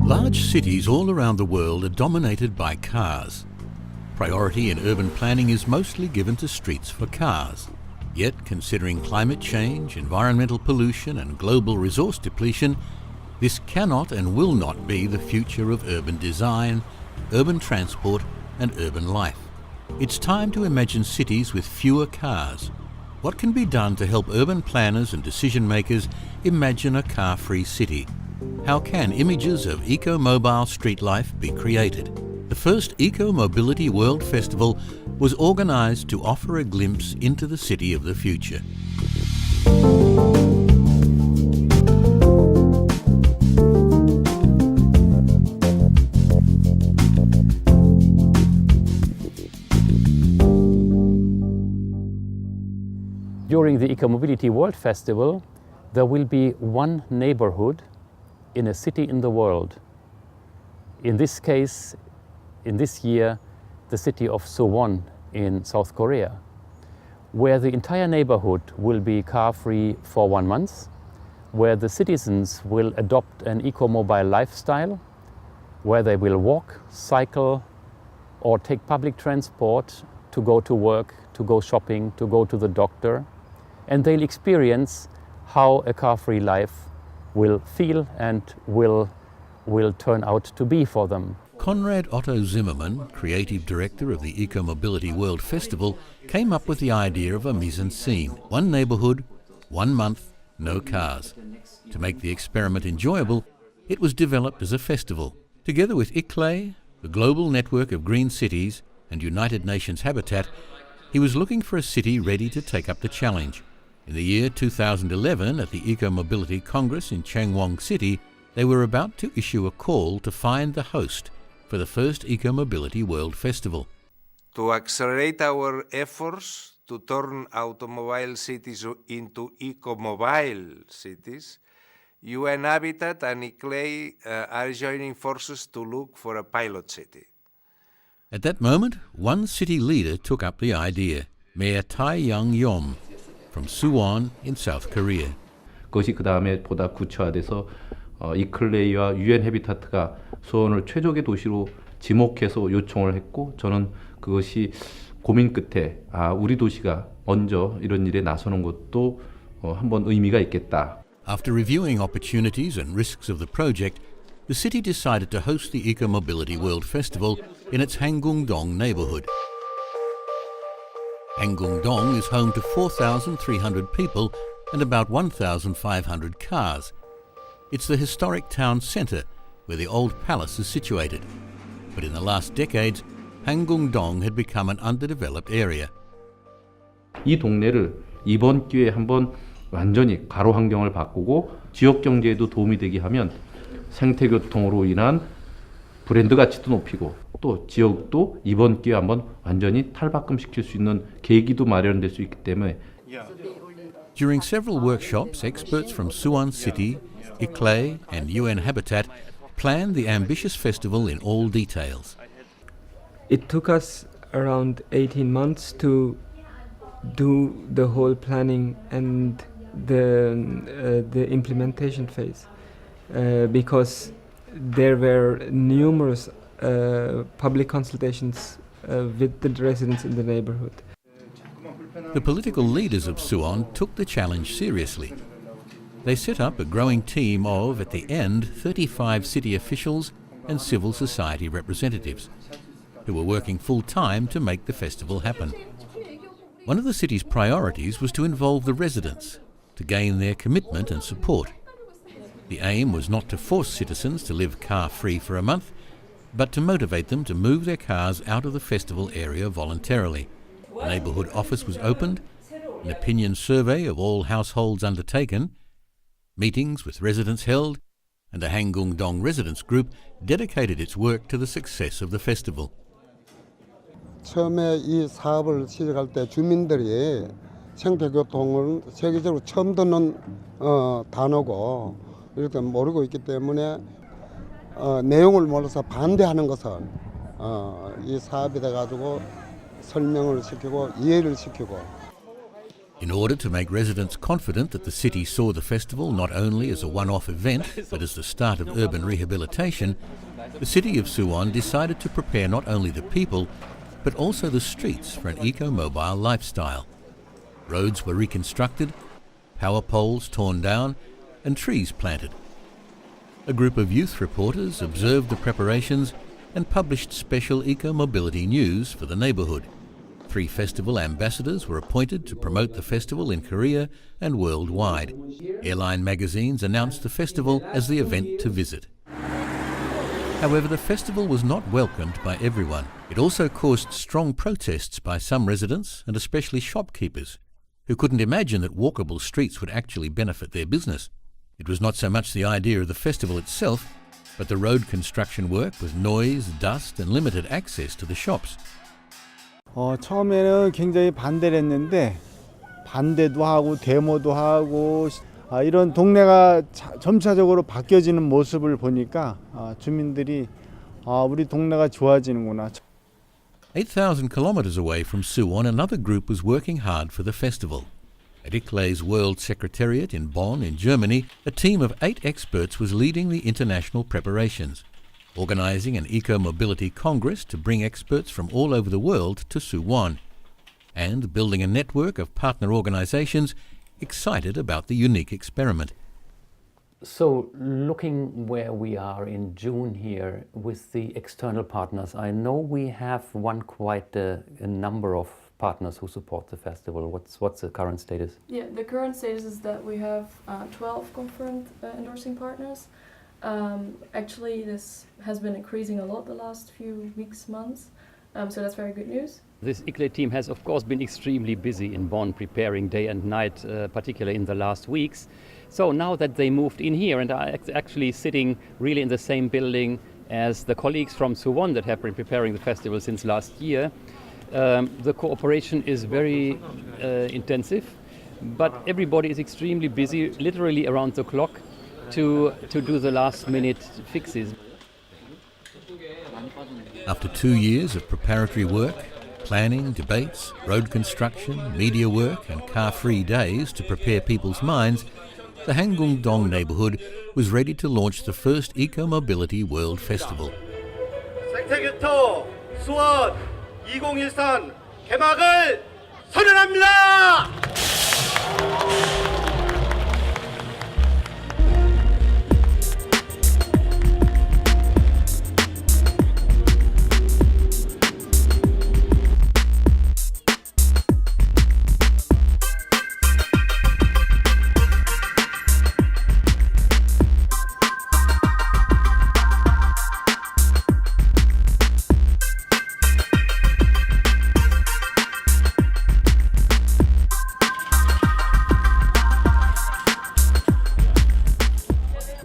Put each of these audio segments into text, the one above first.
Large cities all around the world are dominated by cars. Priority in urban planning is mostly given to streets for cars. Yet, considering climate change, environmental pollution and global resource depletion, this cannot and will not be the future of urban design, urban transport and urban life. It's time to imagine cities with fewer cars. What can be done to help urban planners and decision makers imagine a car-free city? How can images of EcoMobile street life be created? The first EcoMobility World Festival was organised to offer a glimpse into the city of the future. During the EcoMobility World Festival, there will be one neighborhood in a city in the world. In this case, in this year, the city of Suwon in South Korea, where the entire neighborhood will be car-free for 1 month, where the citizens will adopt an eco-mobile lifestyle, where they will walk, cycle, or take public transport to go to work, to go shopping, to go to the doctor, and they'll experience how a car-free life will feel and will turn out to be for them. Konrad Otto Zimmermann, creative director of the EcoMobility World Festival, came up with the idea of a mise-en-scene. One neighbourhood, 1 month, no cars. To make the experiment enjoyable, it was developed as a festival. Together with ICLE, the global network of green cities, and United Nations Habitat, he was looking for a city ready to take up the challenge. In the year 2011, at the EcoMobility Congress in Changwon City, they were about to issue a call to find the host for the first EcoMobility World Festival. To accelerate our efforts to turn automobile cities into eco-mobile cities, UN Habitat and ICLE are joining forces to look for a pilot city. At that moment, one city leader took up the idea, Mayor Tae Young-yom from Suwon in South Korea. 그것이 그 다음에 보다 구체화돼서 이클레이와 유엔 해비타트가 수원을 최적의 도시로 지목해서 요청을 했고, 저는 그것이 고민 끝에 우리 도시가 먼저 이런 일에 나서는 것도 한번 의미가 있겠다. After reviewing opportunities and risks of the project, the city decided to host the EcoMobility World Festival in its Haenggung-dong neighbourhood. Haenggung-dong is home to 4,300 people and about 1,500 cars. It's the historic town centre where the old palace is situated. But in the last decades, Haenggung-dong had become an underdeveloped area. 이 동네를 이번 기회에 한번 완전히 가로 환경을 바꾸고 지역 경제에도 도움이 되게 하면 생태교통으로 인한 브랜드 가치도 높이고 또 지역도 이번 기회에 한번 완전히 탈바꿈시킬 수 있는 계기도 마련될 수 있기 때문에. During several workshops, experts from Suwon City, ICLE and UN Habitat planned the ambitious festival in all details. It took us around 18 months to do the whole planning and the implementation phase because there were numerous public consultations with the residents in the neighborhood. The political leaders of Suwon took the challenge seriously. They set up a growing team of, at the end, 35 city officials and civil society representatives who were working full-time to make the festival happen. One of the city's priorities was to involve the residents, to gain their commitment and support. The aim was not to force citizens to live car-free for a month, but to motivate them to move their cars out of the festival area voluntarily. A neighbourhood office was opened, an opinion survey of all households undertaken, meetings with residents held, and a Haenggung-dong residents group dedicated its work to the success of the festival. 처음에 이 사업을 시작할 때 주민들이 생태교통을 세계적으로 처음 듣는 단어고 이렇게 모르고 있기 때문에 내용을 몰라서 반대하는 것을 이 사업이 돼가지고 설명을 시키고 이해를 시키고 In order to make residents confident that the city saw the festival not only as a one-off event, but as the start of urban rehabilitation, the city of Suwon decided to prepare not only the people, but also the streets for an eco-mobile lifestyle. Roads were reconstructed, power poles torn down, and trees planted. A group of youth reporters observed the preparations and published special eco-mobility news for the neighbourhood. 3 festival ambassadors were appointed to promote the festival in Korea and worldwide. Airline magazines announced the festival as the event to visit. However, the festival was not welcomed by everyone. It also caused strong protests by some residents and especially shopkeepers, who couldn't imagine that walkable streets would actually benefit their business. It was not so much the idea of the festival itself, but the road construction work with noise, dust and limited access to the shops. 처음에는 굉장히 반대를 했는데 반대도 하고 데모도 하고 이런 동네가 점차적으로 바뀌어지는 모습을 보니까 주민들이 우리 동네가 좋아지는구나. 8,000 kilometers away from Suwon, another group was working hard for the festival. At ICLEI's World Secretariat in Bonn, in Germany, a team of 8 experts was leading the international preparations, organizing an eco-mobility congress to bring experts from all over the world to Suwon, and building a network of partner organizations excited about the unique experiment. So looking where we are in June here with the external partners, I know we have quite a number of partners who support the festival. What's the current status? Yeah, the current status is that we have 12 confirmed endorsing partners. Actually, this has been increasing a lot the last few weeks, months, so that's very good news. This ICLEI team has of course been extremely busy in Bonn, preparing day and night, particularly in the last weeks. So now that they moved in here and are actually sitting really in the same building as the colleagues from Suwon that have been preparing the festival since last year, the cooperation is very intensive, but everybody is extremely busy, literally around the clock, to do the last minute fixes. After 2 years of preparatory work, planning, debates, road construction, media work and car-free days to prepare people's minds, the Haenggung-dong neighbourhood was ready to launch the first EcoMobility World Festival. 생태교토 수원 2013 개막을 선언합니다!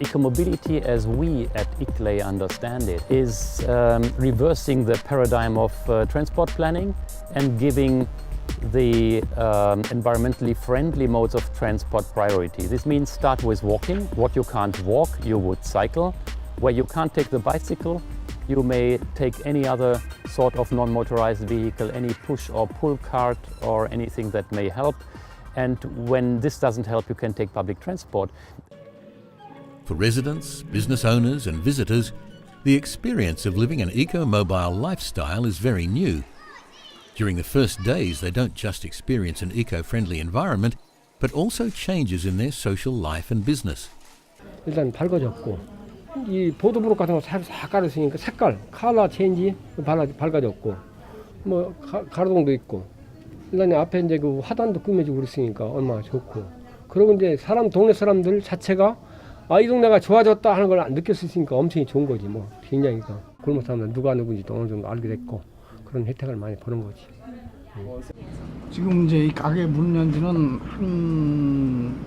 Ecomobility, as we at ICLEI understand it, is reversing the paradigm of transport planning and giving the environmentally friendly modes of transport priority. This means start with walking. What you can't walk, you would cycle. Where you can't take the bicycle, you may take any other sort of non-motorized vehicle, any push or pull cart or anything that may help. And when this doesn't help, you can take public transport. For residents, business owners and visitors, the experience of living an eco-mobile lifestyle is very new. During the first days, they don't just experience an eco-friendly environment, but also changes in their social life and business. 일단 밝아졌고 이 보드블록 같은 거 싹 깔았으니까 색깔, 컬러 체인지 밝아졌고 뭐 가로등도 있고 일단 앞에 이제 그 화단도 꾸며지고 그랬으니까 얼마나 좋고 그리고 이제 동네 사람들 자체가 이 동네가 좋아졌다 하는 걸 느낄 수 있으니까 엄청 좋은 거지 뭐 굉장히 골목 사람들 누가 누군지도 어느 정도 알게 됐고 그런 혜택을 많이 보는 거지. 지금 이제 이 가게 문 연지는 한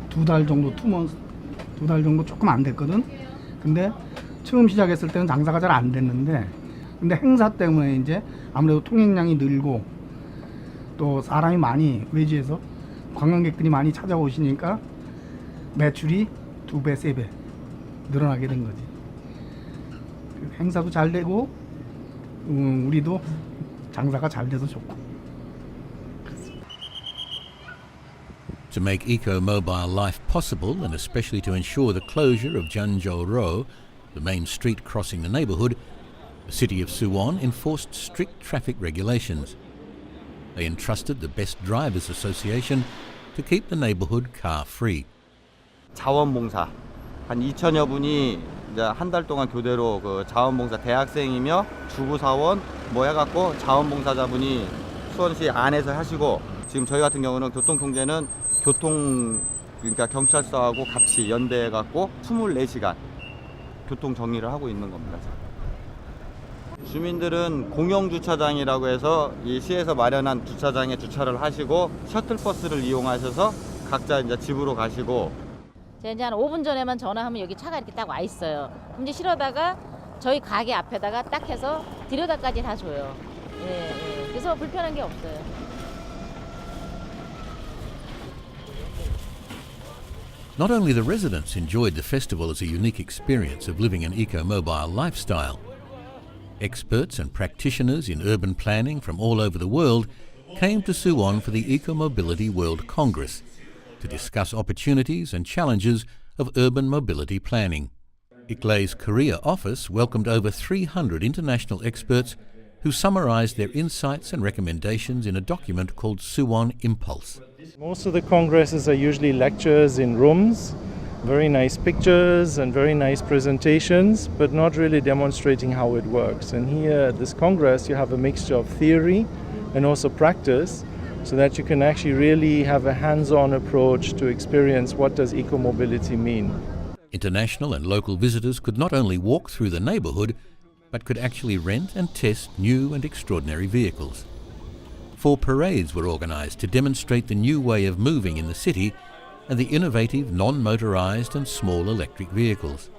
2달 정도, 2달 정도 조금 안 됐거든. 근데 처음 시작했을 때는 장사가 잘 안 됐는데, 근데 행사 때문에 이제 아무래도 통행량이 늘고 또 사람이 많이 외지에서 관광객들이 많이 찾아오시니까 매출이 2배, 3배 늘어나게 된 거지. 행사도 잘 되고 우리도 장사가 잘 돼서 좋고. To make EcoMobile life possible, and especially to ensure the closure of Jeonjo Road, the main street crossing the neighbourhood, the city of Suwon enforced strict traffic regulations. They entrusted the Best Drivers Association to keep the neighbourhood car-free. 자원봉사 한 2천여 분이 이제 한 달 동안 교대로 그 자원봉사 대학생이며 주부사원 뭐 해갖고 자원봉사자분이 수원시 안에서 하시고, 지금 저희 같은 경우는 교통통제는 그러니까 경찰서하고 같이 연대해갖고 24시간 교통 정리를 하고 있는 겁니다. 주민들은 공영주차장이라고 해서 이 시에서 마련한 주차장에 주차를 하시고 셔틀버스를 이용하셔서 각자 이제 집으로 가시고. 제가 이제 한 5분 전에만 전화하면 여기 차가 이렇게 딱 와 있어요. 그럼 이제 실어다가 저희 가게 앞에다가 딱 해서 데려다까지 다 줘요. 예. 그래서 불편한 게 없어요. Not only the residents enjoyed the festival as a unique experience of living an eco-mobile lifestyle, experts and practitioners in urban planning from all over the world came to Suwon for the EcoMobility World Congress to discuss opportunities and challenges of urban mobility planning. Ecomobile Korea office welcomed over 300 international experts who summarized their insights and recommendations in a document called Suwon Impulse. Most of the congresses are usually lectures in rooms, very nice pictures and very nice presentations, but not really demonstrating how it works. And here at this congress you have a mixture of theory and also practice, so that you can actually really have a hands-on approach to experience what does eco-mobility mean. International and local visitors could not only walk through the neighbourhood, but could actually rent and test new and extraordinary vehicles. 4 parades were organised to demonstrate the new way of moving in the city and the innovative non-motorised and small electric vehicles.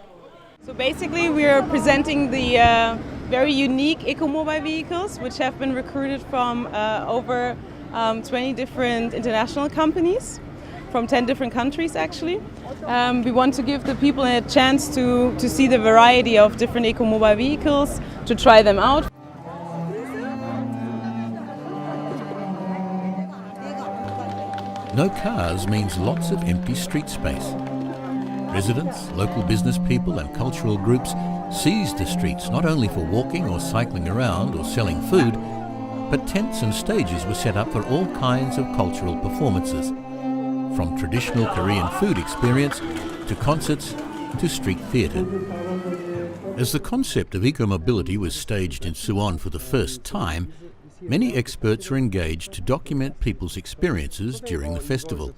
So basically we are presenting the very unique EcoMobile vehicles, which have been recruited from over 20 different international companies from 10 different countries actually. We want to give the people a chance to see the variety of different EcoMobile vehicles, to try them out. No cars means lots of empty street space. Residents, local business people and cultural groups seized the streets not only for walking or cycling around or selling food, but tents and stages were set up for all kinds of cultural performances, from traditional Korean food experience to concerts to street theatre. As the concept of eco-mobility was staged in Suwon for the first time, many experts were engaged to document people's experiences during the festival.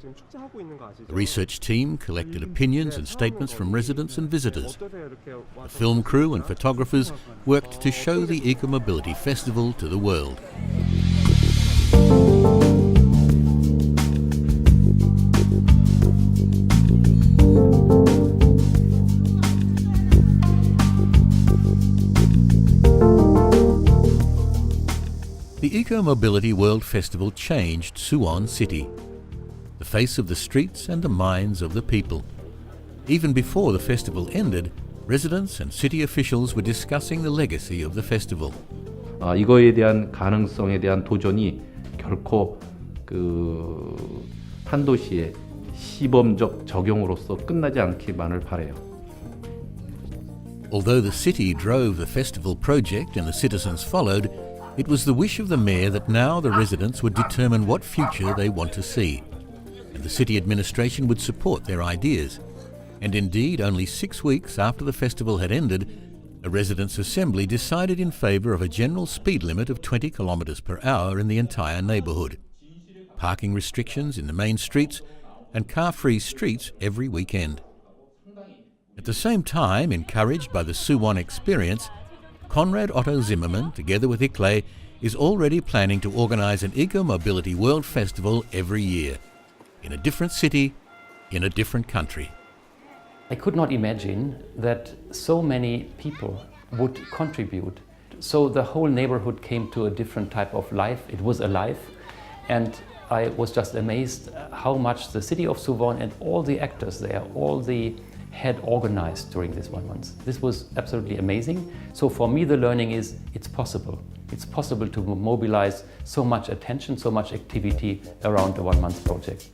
The research team collected opinions and statements from residents and visitors. The film crew and photographers worked to show the Ecomobility Festival to the world. The Ecomobility World Festival changed Suwon City, the face of the streets and the minds of the people. Even before the festival ended, residents and city officials were discussing the legacy of the festival. 이거에 대한 가능성에 대한 도전이 결코 한 도시의 시범적 적용으로서 끝나지 않기만을 바라요. Although the city drove the festival project and the citizens followed, it was the wish of the mayor that now the residents would determine what future they want to see, and the city administration would support their ideas. And indeed, only 6 weeks after the festival had ended, a residents' assembly decided in favour of a general speed limit of 20 kilometres per hour in the entire neighbourhood, parking restrictions in the main streets, and car-free streets every weekend. At the same time, encouraged by the Suwon experience, Konrad Otto Zimmermann, together with Ecomobile, is already planning to organise an Ecomobility World Festival every year, in a different city, in a different country. I could not imagine that so many people would contribute. So the whole neighborhood came to a different type of life. It was alive, and I was just amazed how much the city of Suwon and all the actors there, had organized during this 1 month. This was absolutely amazing. So for me, the learning is it's possible. It's possible to mobilize so much attention, so much activity around a 1 month project.